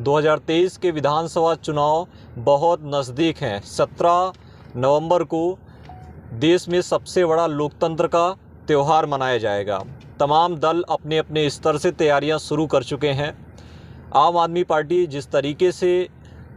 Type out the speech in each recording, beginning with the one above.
2023 के विधानसभा चुनाव बहुत नज़दीक हैं। 17 नवंबर को देश में सबसे बड़ा लोकतंत्र का त्यौहार मनाया जाएगा। तमाम दल अपने अपने स्तर से तैयारियां शुरू कर चुके हैं। आम आदमी पार्टी जिस तरीके से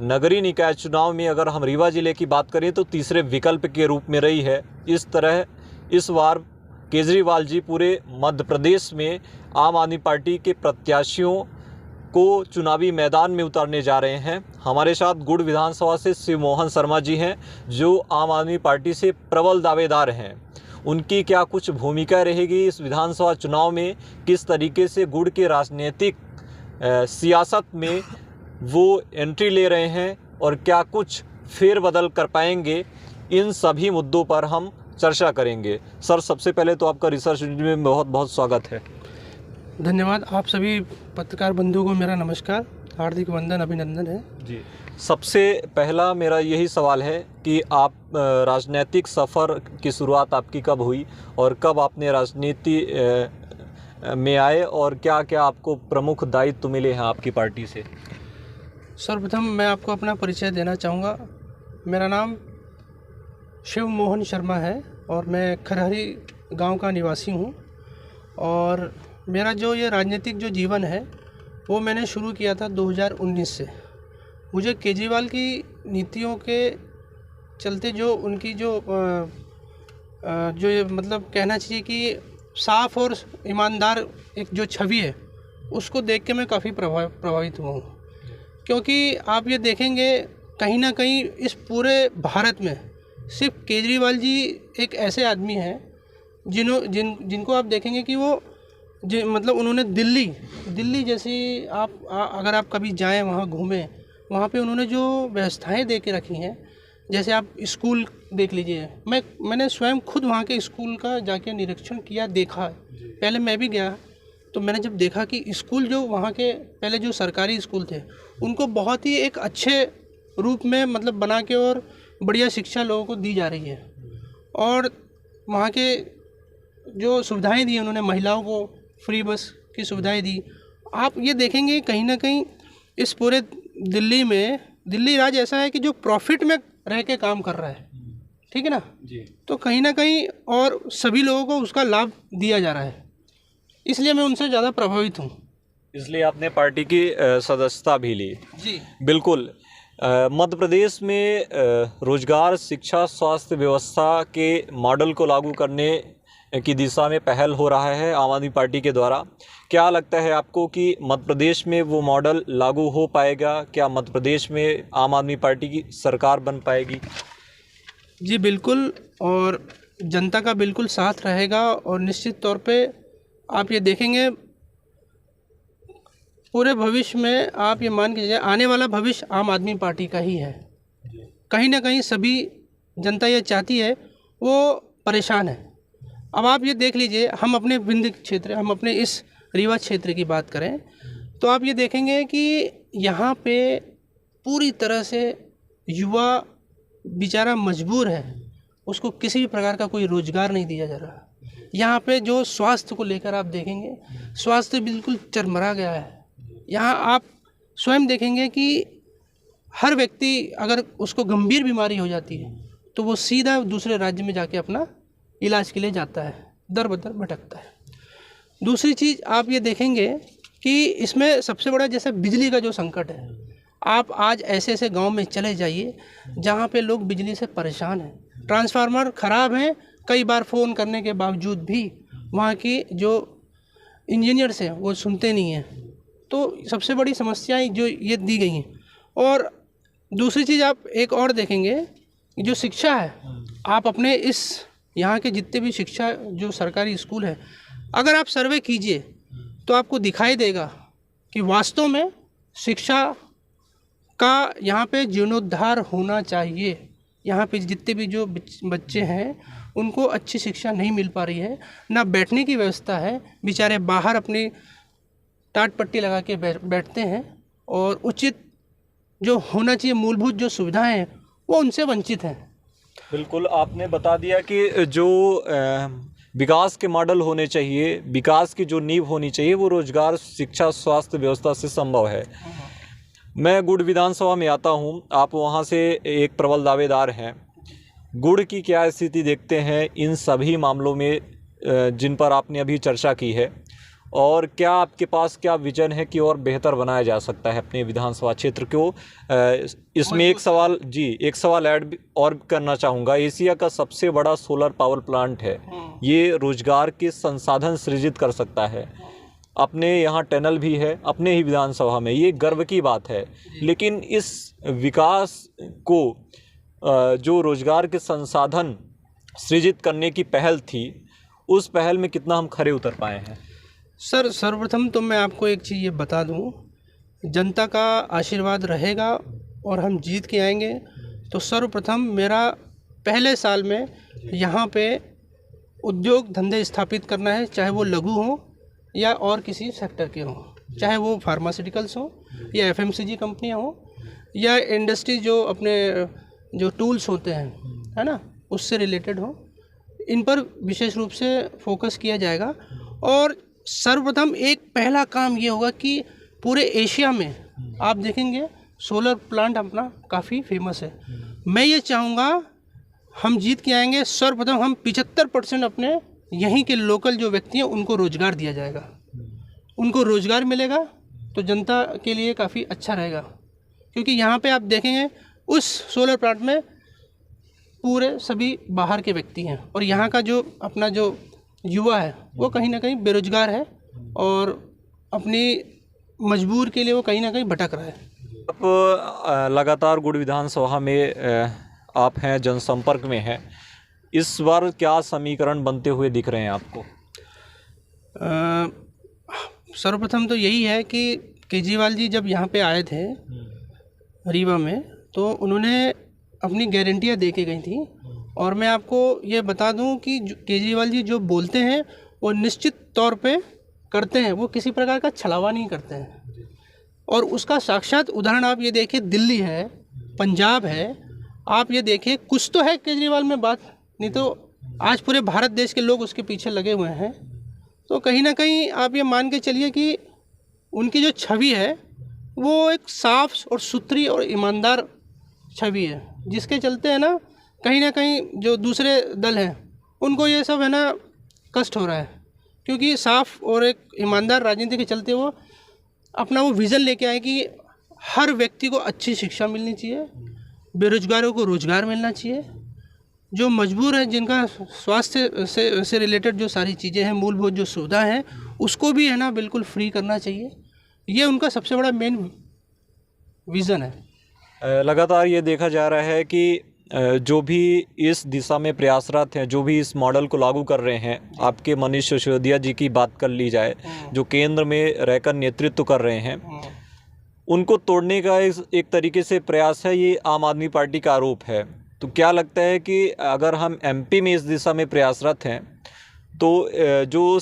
नगरीय निकाय चुनाव में, अगर हम रीवा ज़िले की बात करें तो तीसरे विकल्प के रूप में रही है, इस तरह इस बार केजरीवाल जी पूरे मध्य प्रदेश में आम आदमी पार्टी के प्रत्याशियों को चुनावी मैदान में उतारने जा रहे हैं। हमारे साथ गुड़ विधानसभा से शिव मोहन शर्मा जी हैं, जो आम आदमी पार्टी से प्रबल दावेदार हैं। उनकी क्या कुछ भूमिका रहेगी इस विधानसभा चुनाव में, किस तरीके से गुड़ के राजनीतिक सियासत में वो एंट्री ले रहे हैं और क्या कुछ फेरबदल कर पाएंगे, इन सभी मुद्दों पर हम चर्चा करेंगे। सर, सबसे पहले तो आपका रिसर्च यूनिट में बहुत बहुत स्वागत है। धन्यवाद। आप सभी पत्रकार बंधुओं को मेरा नमस्कार, हार्दिक वंदन, अभिनंदन है जी। सबसे पहला मेरा यही सवाल है कि आप राजनीतिक सफ़र की शुरुआत आपकी कब हुई और कब आपने राजनीति में आए और क्या क्या आपको प्रमुख दायित्व मिले हैं आपकी पार्टी से? सर्वप्रथम मैं आपको अपना परिचय देना चाहूँगा। मेरा नाम शिव मोहन शर्मा है और मैं खरहरी गांव का निवासी हूँ। और मेरा जो ये राजनीतिक जो जीवन है वो मैंने शुरू किया था 2019 से। मुझे केजरीवाल की नीतियों के चलते जो उनकी जो ये मतलब कहना चाहिए कि साफ़ और ईमानदार एक जो छवि है, उसको देख के मैं काफ़ी प्रभावित हुआ हूँ। क्योंकि आप ये देखेंगे कहीं ना कहीं इस पूरे भारत में सिर्फ केजरीवाल जी एक ऐसे आदमी हैं जिनको आप देखेंगे कि वो मतलब उन्होंने दिल्ली जैसी अगर आप कभी जाएं, वहाँ घूमें, वहाँ पे उन्होंने जो व्यवस्थाएं दे के रखी हैं, जैसे आप स्कूल देख लीजिए। मैंने स्वयं खुद वहाँ के स्कूल का जाके निरीक्षण किया, देखा। पहले मैं भी गया तो मैंने जब देखा कि स्कूल जो वहाँ के पहले जो सरकारी स्कूल थे, उनको बहुत ही एक अच्छे रूप में मतलब बना के और बढ़िया शिक्षा लोगों को दी जा रही है। और वहाँ के जो सुविधाएं दी उन्होंने, महिलाओं को फ्री बस की सुविधाएं दी। आप ये देखेंगे कहीं ना कहीं इस पूरे दिल्ली में दिल्ली राज्य ऐसा है कि जो प्रॉफिट में रह के काम कर रहा है, ठीक है ना जी। तो कहीं ना कहीं और सभी लोगों को उसका लाभ दिया जा रहा है, इसलिए मैं उनसे ज़्यादा प्रभावित हूँ। इसलिए आपने पार्टी की सदस्यता भी ली? जी बिल्कुल। मध्य प्रदेश में रोजगार, शिक्षा, स्वास्थ्य व्यवस्था के मॉडल को लागू करने की दिशा में पहल हो रहा है आम आदमी पार्टी के द्वारा। क्या लगता है आपको कि मध्य प्रदेश में वो मॉडल लागू हो पाएगा? क्या मध्य प्रदेश में आम आदमी पार्टी की सरकार बन पाएगी? जी बिल्कुल, और जनता का बिल्कुल साथ रहेगा। और निश्चित तौर पे आप ये देखेंगे पूरे भविष्य में, आप ये मान के चलिए आने वाला भविष्य आम आदमी पार्टी का ही है। कहीं ना कहीं सभी जनता ये चाहती है, वो परेशान है। अब आप ये देख लीजिए, हम अपने विंध्य क्षेत्र, हम अपने इस रीवा क्षेत्र की बात करें तो आप ये देखेंगे कि यहाँ पे पूरी तरह से युवा बेचारा मजबूर है, उसको किसी भी प्रकार का कोई रोजगार नहीं दिया जा रहा। यहाँ पे जो स्वास्थ्य को लेकर आप देखेंगे, स्वास्थ्य बिल्कुल चरमरा गया है। यहाँ आप स्वयं देखेंगे कि हर व्यक्ति अगर उसको गंभीर बीमारी हो जाती है तो वो सीधा दूसरे राज्य में जाके अपना इलाज के लिए जाता है, दर बदर भटकता है। दूसरी चीज़ आप ये देखेंगे कि इसमें सबसे बड़ा जैसे बिजली का जो संकट है, आप आज ऐसे ऐसे गांव में चले जाइए जहां पे लोग बिजली से परेशान हैं, ट्रांसफार्मर ख़राब हैं, कई बार फ़ोन करने के बावजूद भी वहां की जो इंजीनियर्स हैं वो सुनते नहीं हैं। तो सबसे बड़ी समस्याएं जो ये दी गई हैं। और दूसरी चीज़ आप एक और देखेंगे, जो शिक्षा है, आप अपने इस यहाँ के जितने भी शिक्षा जो सरकारी स्कूल है, अगर आप सर्वे कीजिए तो आपको दिखाई देगा कि वास्तव में शिक्षा का यहाँ पे जीर्णोद्धार होना चाहिए। यहाँ पे जितने भी जो बच्चे हैं उनको अच्छी शिक्षा नहीं मिल पा रही है, ना बैठने की व्यवस्था है, बेचारे बाहर अपनी टाट पट्टी लगा के बैठते हैं और उचित जो होना चाहिए मूलभूत जो सुविधाएं हैं वो उनसे वंचित हैं। बिल्कुल, आपने बता दिया कि जो विकास के मॉडल होने चाहिए, विकास की जो नींव होनी चाहिए वो रोजगार, शिक्षा, स्वास्थ्य व्यवस्था से संभव है। मैं गुड़ विधानसभा में आता हूं, आप वहां से एक प्रबल दावेदार हैं। गुड़ की क्या स्थिति देखते हैं इन सभी मामलों में जिन पर आपने अभी चर्चा की है, और क्या आपके पास क्या विजन है कि और बेहतर बनाया जा सकता है अपने विधानसभा क्षेत्र को? इसमें एक सवाल ऐड और करना चाहूँगा। एशिया का सबसे बड़ा सोलर पावर प्लांट है, ये रोजगार के संसाधन सृजित कर सकता है। अपने यहाँ टनल भी है अपने ही विधानसभा में, ये गर्व की बात है। लेकिन इस विकास को जो रोजगार के संसाधन सृजित करने की पहल थी, उस पहल में कितना हम खरे उतर पाए हैं? सर, सर्वप्रथम तो मैं आपको एक चीज़ ये बता दूं, जनता का आशीर्वाद रहेगा और हम जीत के आएंगे तो सर्वप्रथम मेरा पहले साल में यहाँ पे उद्योग धंधे स्थापित करना है, चाहे वो लघु हो या और किसी सेक्टर के हों, चाहे वो फार्मास्यूटिकल्स हो या एफएमसीजी कंपनियाँ हो या इंडस्ट्री जो अपने जो टूल्स होते हैं, है ना, उससे रिलेटेड हो। इन पर विशेष रूप से फोकस किया जाएगा। और सर्वप्रथम एक पहला काम ये होगा कि पूरे एशिया में आप देखेंगे सोलर प्लांट अपना काफ़ी फेमस है। मैं ये चाहूँगा हम जीत के आएंगे, सर्वप्रथम हम 75% अपने यहीं के लोकल जो व्यक्ति हैं उनको रोज़गार दिया जाएगा। उनको रोज़गार मिलेगा तो जनता के लिए काफ़ी अच्छा रहेगा, क्योंकि यहाँ पे आप देखेंगे उस सोलर प्लांट में पूरे सभी बाहर के व्यक्ति हैं और यहाँ का जो अपना जो युवा है वो कहीं ना कहीं बेरोजगार है और अपनी मजबूर के लिए वो कहीं ना कहीं भटक रहा है। आप लगातार गुड़ विधानसभा में आप हैं, जनसंपर्क में हैं, इस बार क्या समीकरण बनते हुए दिख रहे हैं आपको? सर्वप्रथम तो यही है कि केजरीवाल जी जब यहाँ पे आए थे रीवा में, तो उन्होंने अपनी गारंटियाँ दे के गई थी। और मैं आपको ये बता दूं कि केजरीवाल जी जो बोलते हैं वो निश्चित तौर पे करते हैं, वो किसी प्रकार का छलावा नहीं करते हैं। और उसका साक्षात उदाहरण आप ये देखिए, दिल्ली है, पंजाब है, आप ये देखिए कुछ तो है केजरीवाल में बात, नहीं तो आज पूरे भारत देश के लोग उसके पीछे लगे हुए हैं। तो कहीं ना कहीं आप ये मान के चलिए कि उनकी जो छवि है वो एक साफ और सुथरी और ईमानदार छवि है, जिसके चलते है ना कहीं जो दूसरे दल हैं उनको ये सब है ना कष्ट हो रहा है, क्योंकि साफ और एक ईमानदार राजनीति के चलते वो अपना वो विज़न लेके आए कि हर व्यक्ति को अच्छी शिक्षा मिलनी चाहिए, बेरोजगारों को रोज़गार मिलना चाहिए, जो मजबूर है जिनका स्वास्थ्य से रिलेटेड जो सारी चीज़ें हैं, मूलभूत जो सुविधा है उसको भी है ना बिल्कुल फ्री करना चाहिए। ये उनका सबसे बड़ा मेन विज़न है। लगातार ये देखा जा रहा है कि जो भी इस दिशा में प्रयासरत हैं, जो भी इस मॉडल को लागू कर रहे हैं, आपके मनीष सिसोदिया जी की बात कर ली जाए जो केंद्र में रहकर नेतृत्व कर रहे हैं, उनको तोड़ने का एक तरीके से प्रयास है, ये आम आदमी पार्टी का आरोप है। तो क्या लगता है कि अगर हम एमपी में इस दिशा में प्रयासरत हैं तो जो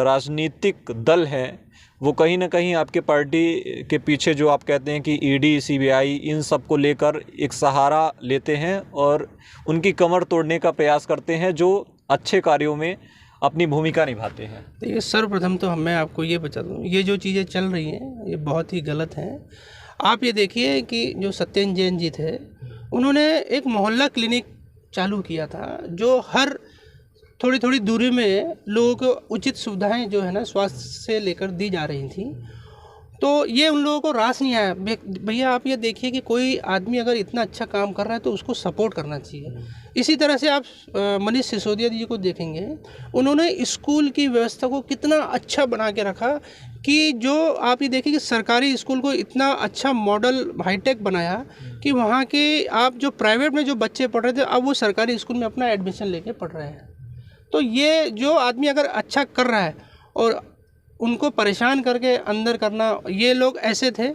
राजनीतिक दल हैं वो कहीं ना कहीं आपके पार्टी के पीछे जो आप कहते हैं कि ईडी, सीबीआई, इन सब को लेकर एक सहारा लेते हैं और उनकी कमर तोड़ने का प्रयास करते हैं जो अच्छे कार्यों में अपनी भूमिका निभाते हैं? देखिए, सर्वप्रथम तो मैं आपको ये बता दूँ, ये जो चीज़ें चल रही हैं ये बहुत ही गलत हैं। आप ये देखिए कि जो सत्येंद्र जैन जी थे, उन्होंने एक मोहल्ला क्लिनिक चालू किया था जो हर थोड़ी थोड़ी दूरी में लोगों को उचित सुविधाएं जो है ना स्वास्थ्य से लेकर दी जा रही थी। तो ये उन लोगों को रास नहीं आया। भैया आप ये देखिए कि कोई आदमी अगर इतना अच्छा काम कर रहा है तो उसको सपोर्ट करना चाहिए। इसी तरह से आप मनीष सिसोदिया जी को देखेंगे, उन्होंने स्कूल की व्यवस्था को कितना अच्छा बना के रखा कि जो आप ये देखिए कि सरकारी स्कूल को इतना अच्छा मॉडल हाईटेक बनाया कि वहाँ के आप जो प्राइवेट में जो बच्चे पढ़ रहे थे अब वो सरकारी स्कूल में अपना एडमिशन लेके पढ़ रहे हैं। तो ये जो आदमी अगर अच्छा कर रहा है और उनको परेशान करके अंदर करना, ये लोग ऐसे थे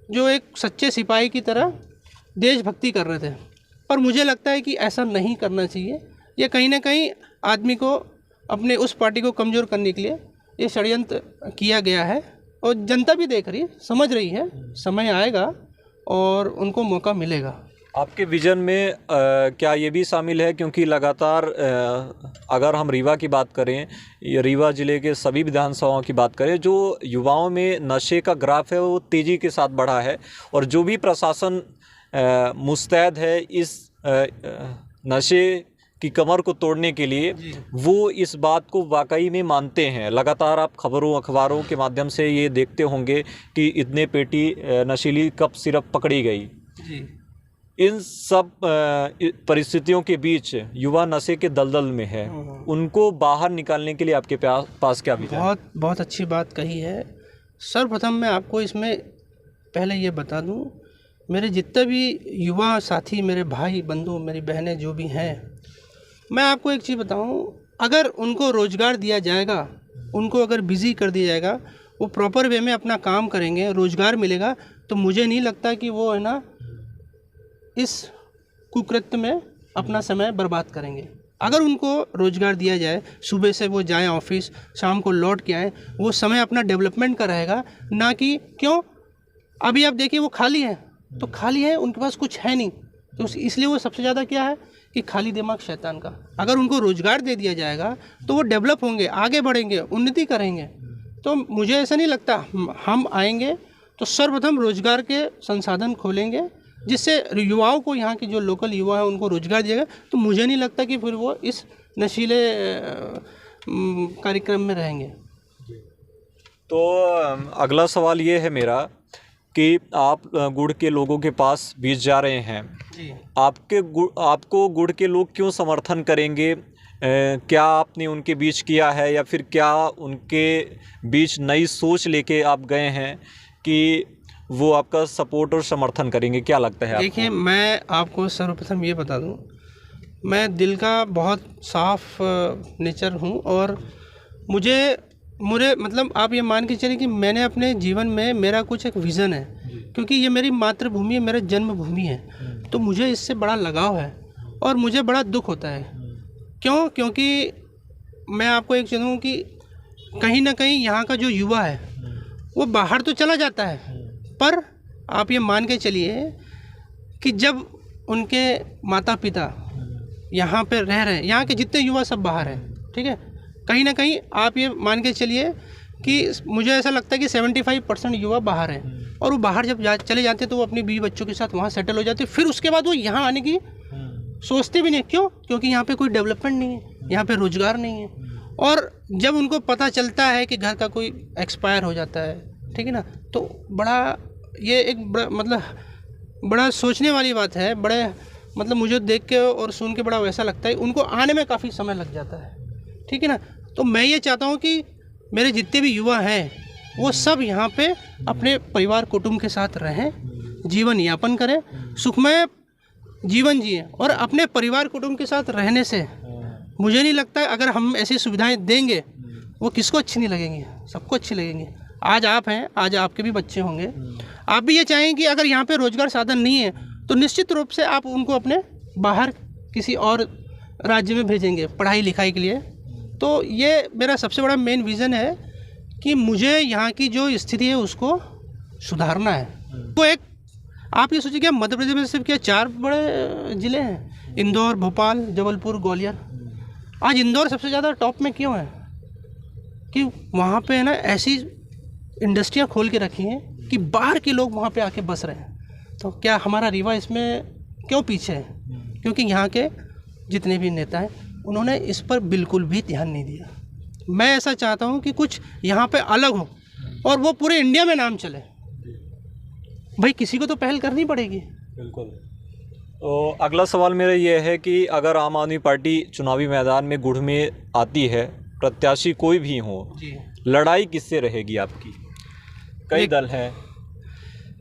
जो एक सच्चे सिपाही की तरह देशभक्ति कर रहे थे। पर मुझे लगता है कि ऐसा नहीं करना चाहिए। ये कहीं ना कहीं आदमी को अपने उस पार्टी को कमज़ोर करने के लिए ये षड्यंत्र किया गया है और जनता भी देख रही है, समझ रही है। समय आएगा और उनको मौका मिलेगा। आपके विज़न में क्या ये भी शामिल है, क्योंकि लगातार अगर हम रीवा की बात करें, ये रीवा ज़िले के सभी विधानसभाओं की बात करें, जो युवाओं में नशे का ग्राफ है वो तेज़ी के साथ बढ़ा है, और जो भी प्रशासन मुस्तैद है इस नशे की कमर को तोड़ने के लिए, वो इस बात को वाकई में मानते हैं। लगातार आप खबरों अखबारों के माध्यम से ये देखते होंगे कि इतने पेटी नशीली कप सिरप पकड़ी गई। जी। इन सब परिस्थितियों के बीच युवा नशे के दलदल में है, उनको बाहर निकालने के लिए आपके पास क्या विचार? बहुत अच्छी बात कही है। सर्वप्रथम मैं आपको इसमें पहले ये बता दूं, मेरे जितने भी युवा साथी, मेरे भाई बंधु, मेरी बहनें जो भी हैं, मैं आपको एक चीज़ बताऊं, अगर उनको रोज़गार दिया जाएगा, उनको अगर बिज़ी कर दिया जाएगा, वो प्रॉपर वे में अपना काम करेंगे, रोज़गार मिलेगा, तो मुझे नहीं लगता कि वो है ना इस कुकृत्य में अपना समय बर्बाद करेंगे। अगर उनको रोज़गार दिया जाए, सुबह से वो जाएं ऑफिस, शाम को लौट के आएँ, वो समय अपना डेवलपमेंट का रहेगा, ना कि क्यों अभी आप देखिए वो खाली है, तो खाली है, उनके पास कुछ है नहीं, तो इसलिए वो सबसे ज़्यादा क्या है कि खाली दिमाग शैतान का। अगर उनको रोज़गार दे दिया जाएगा तो वो डेवलप होंगे, आगे बढ़ेंगे, उन्नति करेंगे। तो मुझे ऐसा नहीं लगता, हम आएंगे तो सर्वप्रथम रोज़गार के संसाधन खोलेंगे, जिससे युवाओं को, यहाँ के जो लोकल युवा है उनको रोज़गार दिएगा, तो मुझे नहीं लगता कि फिर वो इस नशीले कार्यक्रम में रहेंगे। तो अगला सवाल ये है मेरा कि आप गुड़ के लोगों के पास बीच जा रहे हैं, जी। आपको गुड़ के लोग क्यों समर्थन करेंगे? क्या आपने उनके बीच किया है, या फिर क्या उनके बीच नई सोच लेके आप गए हैं कि वो आपका सपोर्ट और समर्थन करेंगे? क्या लगता है आपको? देखिए, मैं आपको सर्वप्रथम ये बता दूं, मैं दिल का बहुत साफ नेचर हूं, और मुझे मतलब आप ये मान के चलिए कि मैंने अपने जीवन में, मेरा कुछ एक विज़न है, क्योंकि ये मेरी मातृभूमि है, मेरा जन्मभूमि है, तो मुझे इससे बड़ा लगाव है और मुझे बड़ा दुख होता है। क्यों? क्योंकि मैं आपको एक चीज़ कहूँ कि कहीं ना कहीं यहाँ का जो युवा है वो बाहर तो चला जाता है, पर आप ये मान के चलिए कि जब उनके माता पिता यहाँ पे रह रहे हैं, यहाँ के जितने युवा सब बाहर हैं, ठीक है, कहीं ना कहीं आप ये मान के चलिए कि मुझे ऐसा लगता है कि 75% युवा बाहर हैं, और वो बाहर जब चले जाते हैं तो वो अपनी बीवी बच्चों के साथ वहाँ सेटल हो जाते हैं, फिर उसके बाद वो यहाँ आने की सोचते भी नहीं। क्यों? क्योंकि यहाँ पे कोई डेवलपमेंट नहीं है, यहाँ पे रोज़गार नहीं है, और जब उनको पता चलता है कि घर का कोई एक्सपायर हो जाता है, ठीक है ना, तो ये एक बड़ा सोचने वाली बात है। बड़े मतलब मुझे देख के और सुन के बड़ा वैसा लगता है, उनको आने में काफ़ी समय लग जाता है, ठीक है ना। तो मैं ये चाहता हूँ कि मेरे जितने भी युवा हैं वो सब यहाँ पे अपने परिवार कुटुंब के साथ रहें, जीवन यापन करें, सुखमय जीवन जिए, और अपने परिवार कुटुंब के साथ रहने से मुझे नहीं लगता, अगर हम ऐसी सुविधाएं देंगे वो किसको अच्छी नहीं लगेंगी, सबको अच्छी लगेंगी। आज आप हैं, आज आपके भी बच्चे होंगे, आप भी ये चाहेंगे कि अगर यहाँ पे रोज़गार साधन नहीं है तो निश्चित रूप से आप उनको अपने बाहर किसी और राज्य में भेजेंगे पढ़ाई लिखाई के लिए। तो ये मेरा सबसे बड़ा मेन विज़न है कि मुझे यहाँ की जो स्थिति है उसको सुधारना है। तो एक आप ये सोचिए कि मध्य प्रदेश में सिर्फ क्या 4 बड़े ज़िले हैं, इंदौर, भोपाल, जबलपुर, ग्वालियर। आज इंदौर सबसे ज़्यादा टॉप में क्यों है? कि वहाँ पे है ना ऐसी इंडस्ट्रियाँ खोल के रखी हैं कि बाहर के लोग वहाँ पे आके बस रहे हैं। तो क्या हमारा रीवा इसमें क्यों पीछे है? क्योंकि यहाँ के जितने भी नेता हैं उन्होंने इस पर बिल्कुल भी ध्यान नहीं दिया। मैं ऐसा चाहता हूँ कि कुछ यहाँ पे अलग हो और वो पूरे इंडिया में नाम चले। भाई किसी को तो पहल करनी पड़ेगी। बिल्कुल। तो अगला सवाल मेरा ये है कि अगर आम आदमी पार्टी चुनावी मैदान में गुड़ में आती है, प्रत्याशी कोई भी हो, लड़ाई किससे रहेगी आपकी? कई दल हैं।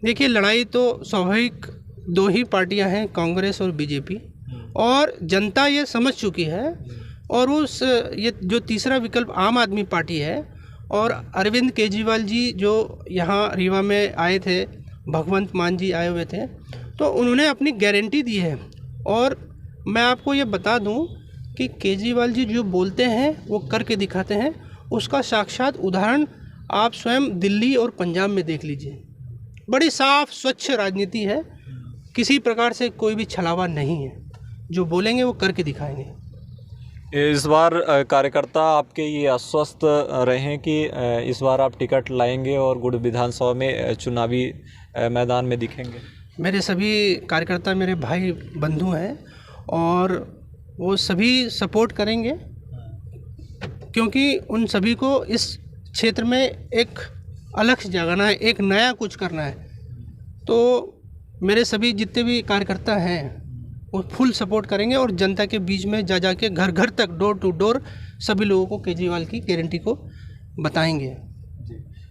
देखिए, लड़ाई तो स्वाभाविक 2 ही पार्टियां हैं, कांग्रेस और बीजेपी, और जनता ये समझ चुकी है। और ये जो तीसरा विकल्प आम आदमी पार्टी है, और अरविंद केजरीवाल जी जो यहाँ रीवा में आए थे, भगवंत मान जी आए हुए थे, तो उन्होंने अपनी गारंटी दी है। और मैं आपको ये बता दूं कि केजरीवाल जी जो बोलते हैं वो करके दिखाते हैं। उसका साक्षात उदाहरण आप स्वयं दिल्ली और पंजाब में देख लीजिए। बड़ी साफ स्वच्छ राजनीति है। किसी प्रकार से कोई भी छलावा नहीं है, जो बोलेंगे वो करके दिखाएंगे। इस बार कार्यकर्ता आपके ये आश्वस्त रहे हैं कि इस बार आप टिकट लाएंगे और गुड़ विधानसभा में चुनावी मैदान में दिखेंगे? मेरे सभी कार्यकर्ता मेरे भाई बंधु हैं और वो सभी सपोर्ट करेंगे, क्योंकि उन सभी को इस क्षेत्र में एक अलग जगाना है, एक नया कुछ करना है। तो मेरे सभी जितने भी कार्यकर्ता हैं वो फुल सपोर्ट करेंगे और जनता के बीच में जा के घर घर तक डोर टू डोर सभी लोगों को केजरीवाल की गारंटी को बताएंगे।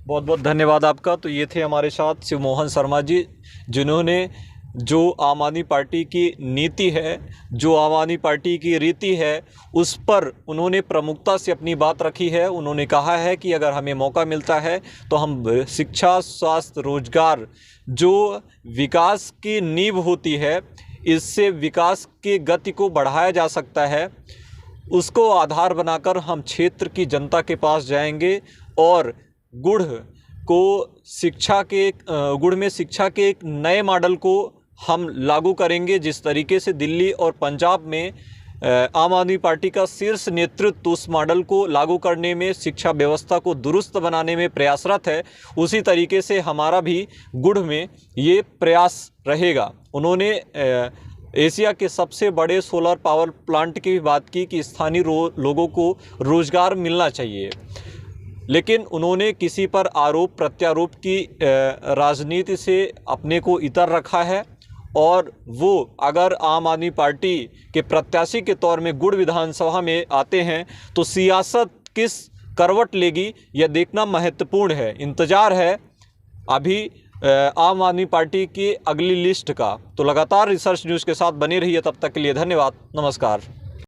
बहुत बहुत धन्यवाद आपका। तो ये थे हमारे साथ शिव मोहन शर्मा जी, जिन्होंने जो आम आदमी पार्टी की नीति है, जो आम आदमी पार्टी की रीति है, उस पर उन्होंने प्रमुखता से अपनी बात रखी है। उन्होंने कहा है कि अगर हमें मौका मिलता है तो हम शिक्षा, स्वास्थ्य, रोजगार, जो विकास की नींव होती है, इससे विकास की गति को बढ़ाया जा सकता है, उसको आधार बनाकर हम क्षेत्र की जनता के पास जाएंगे और गुड़ में शिक्षा के एक नए मॉडल को हम लागू करेंगे। जिस तरीके से दिल्ली और पंजाब में आम आदमी पार्टी का शीर्ष नेतृत्व उस मॉडल को लागू करने में, शिक्षा व्यवस्था को दुरुस्त बनाने में प्रयासरत है, उसी तरीके से हमारा भी गुड़ में ये प्रयास रहेगा। उन्होंने एशिया के सबसे बड़े सोलर पावर प्लांट की भी बात की कि स्थानीय लोगों को रोज़गार मिलना चाहिए, लेकिन उन्होंने किसी पर आरोप प्रत्यारोप की राजनीति से अपने को इतर रखा है। और वो अगर आम आदमी पार्टी के प्रत्याशी के तौर में गुड़ विधानसभा में आते हैं तो सियासत किस करवट लेगी, यह देखना महत्वपूर्ण है। इंतज़ार है अभी आम आदमी पार्टी की अगली लिस्ट का। तो लगातार रिसर्च न्यूज़ के साथ बने रहिए। तब तक के लिए धन्यवाद, नमस्कार।